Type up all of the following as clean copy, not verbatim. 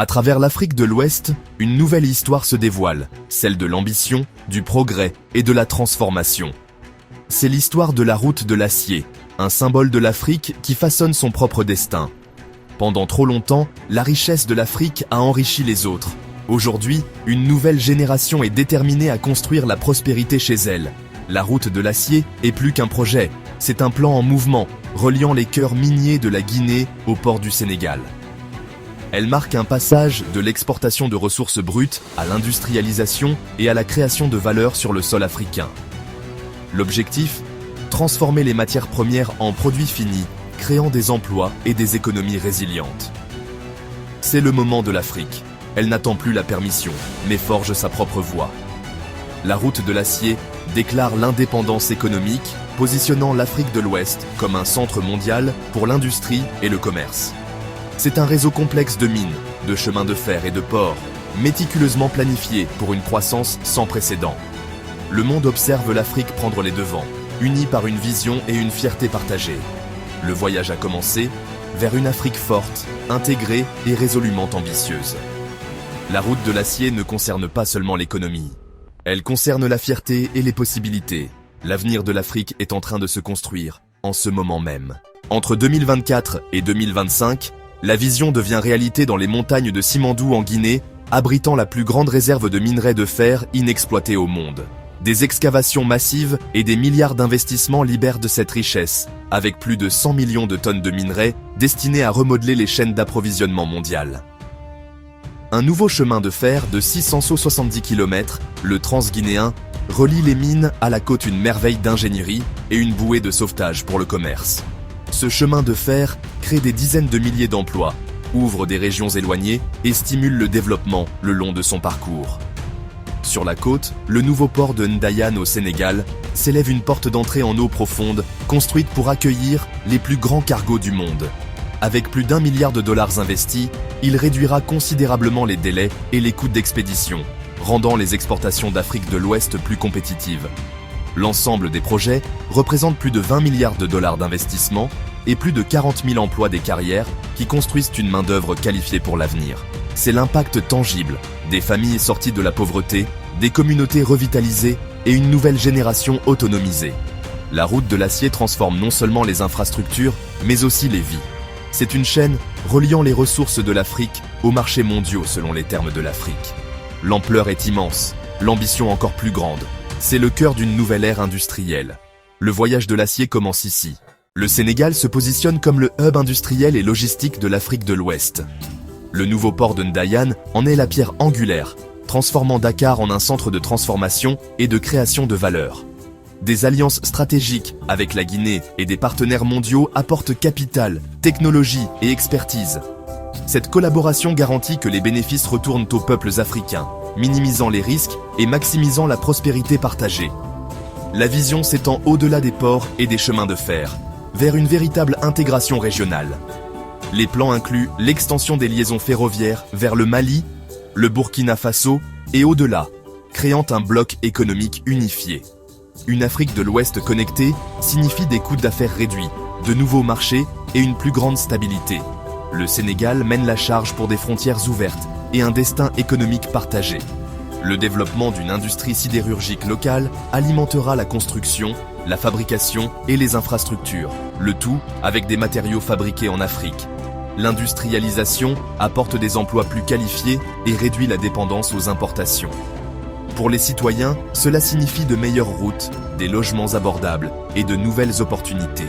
À travers l'Afrique de l'Ouest, une nouvelle histoire se dévoile, celle de l'ambition, du progrès et de la transformation. C'est l'histoire de la route de l'acier, un symbole de l'Afrique qui façonne son propre destin. Pendant trop longtemps, la richesse de l'Afrique a enrichi les autres. Aujourd'hui, une nouvelle génération est déterminée à construire la prospérité chez elle. La route de l'acier est plus qu'un projet, c'est un plan en mouvement, reliant les cœurs miniers de la Guinée au port du Sénégal. Elle marque un passage de l'exportation de ressources brutes à l'industrialisation et à la création de valeur sur le sol africain. L'objectif ? Transformer les matières premières en produits finis, créant des emplois et des économies résilientes. C'est le moment de l'Afrique. Elle n'attend plus la permission, mais forge sa propre voie. La route de l'acier déclare l'indépendance économique, positionnant l'Afrique de l'Ouest comme un centre mondial pour l'industrie et le commerce. C'est un réseau complexe de mines, de chemins de fer et de ports, méticuleusement planifié pour une croissance sans précédent. Le monde observe l'Afrique prendre les devants, unie par une vision et une fierté partagée. Le voyage a commencé vers une Afrique forte, intégrée et résolument ambitieuse. La route de l'acier ne concerne pas seulement l'économie. Elle concerne la fierté et les possibilités. L'avenir de l'Afrique est en train de se construire, en ce moment même. Entre 2024 et 2025, la vision devient réalité dans les montagnes de Simandou en Guinée, abritant la plus grande réserve de minerais de fer inexploitée au monde. Des excavations massives et des milliards d'investissements libèrent de cette richesse, avec plus de 100 millions de tonnes de minerais destinés à remodeler les chaînes d'approvisionnement mondiales. Un nouveau chemin de fer de 670 km, le Transguinéen, relie les mines à la côte, une merveille d'ingénierie et une bouée de sauvetage pour le commerce. Ce chemin de fer crée des dizaines de milliers d'emplois, ouvre des régions éloignées et stimule le développement le long de son parcours. Sur la côte, le nouveau port de Ndayane au Sénégal s'élève, une porte d'entrée en eau profonde, construite pour accueillir les plus grands cargos du monde. Avec plus d'1 milliard de dollars investis, il réduira considérablement les délais et les coûts d'expédition, rendant les exportations d'Afrique de l'Ouest plus compétitives. L'ensemble des projets représente plus de 20 milliards de dollars d'investissement et plus de 40 000 emplois, des carrières qui construisent une main-d'œuvre qualifiée pour l'avenir. C'est l'impact tangible des familles sorties de la pauvreté, des communautés revitalisées et une nouvelle génération autonomisée. La route de l'acier transforme non seulement les infrastructures, mais aussi les vies. C'est une chaîne reliant les ressources de l'Afrique aux marchés mondiaux selon les termes de l'Afrique. L'ampleur est immense, l'ambition encore plus grande. C'est le cœur d'une nouvelle ère industrielle. Le voyage de l'acier commence ici. Le Sénégal se positionne comme le hub industriel et logistique de l'Afrique de l'Ouest. Le nouveau port de Ndayane en est la pierre angulaire, transformant Dakar en un centre de transformation et de création de valeur. Des alliances stratégiques avec la Guinée et des partenaires mondiaux apportent capital, technologie et expertise. Cette collaboration garantit que les bénéfices retournent aux peuples africains, minimisant les risques et maximisant la prospérité partagée. La vision s'étend au-delà des ports et des chemins de fer, vers une véritable intégration régionale. Les plans incluent l'extension des liaisons ferroviaires vers le Mali, le Burkina Faso et au-delà, créant un bloc économique unifié. Une Afrique de l'Ouest connectée signifie des coûts d'affaires réduits, de nouveaux marchés et une plus grande stabilité. Le Sénégal mène la charge pour des frontières ouvertes et un destin économique partagé. Le développement d'une industrie sidérurgique locale alimentera la construction, la fabrication et les infrastructures, le tout avec des matériaux fabriqués en Afrique. L'industrialisation apporte des emplois plus qualifiés et réduit la dépendance aux importations. Pour les citoyens, cela signifie de meilleures routes, des logements abordables et de nouvelles opportunités.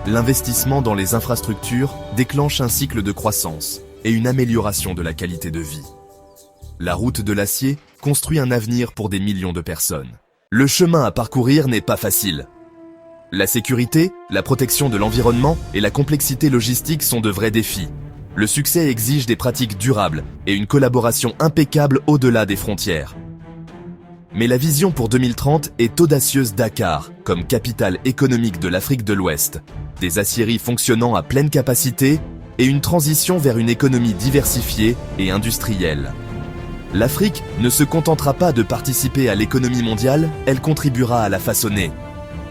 L'investissement dans les infrastructures déclenche un cycle de croissance et une amélioration de la qualité de vie. La route de l'acier construit un avenir pour des millions de personnes. Le chemin à parcourir n'est pas facile. La sécurité, la protection de l'environnement et la complexité logistique sont de vrais défis. Le succès exige des pratiques durables et une collaboration impeccable au-delà des frontières. Mais la vision pour 2030 est audacieuse. Dakar, comme capitale économique de l'Afrique de l'Ouest, des aciéries fonctionnant à pleine capacité et une transition vers une économie diversifiée et industrielle. L'Afrique ne se contentera pas de participer à l'économie mondiale, elle contribuera à la façonner.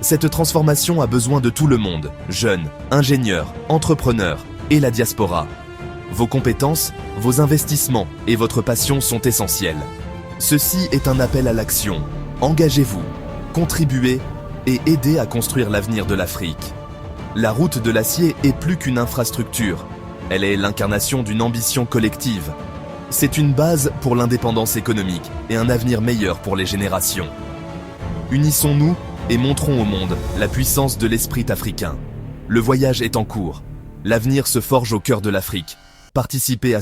Cette transformation a besoin de tout le monde, jeunes, ingénieurs, entrepreneurs et la diaspora. Vos compétences, vos investissements et votre passion sont essentiels. Ceci est un appel à l'action. Engagez-vous, contribuez et aidez à construire l'avenir de l'Afrique. La route de l'acier est plus qu'une infrastructure. Elle est l'incarnation d'une ambition collective. C'est une base pour l'indépendance économique et un avenir meilleur pour les générations. Unissons-nous et montrons au monde la puissance de l'esprit africain. Le voyage est en cours. L'avenir se forge au cœur de l'Afrique. Participez à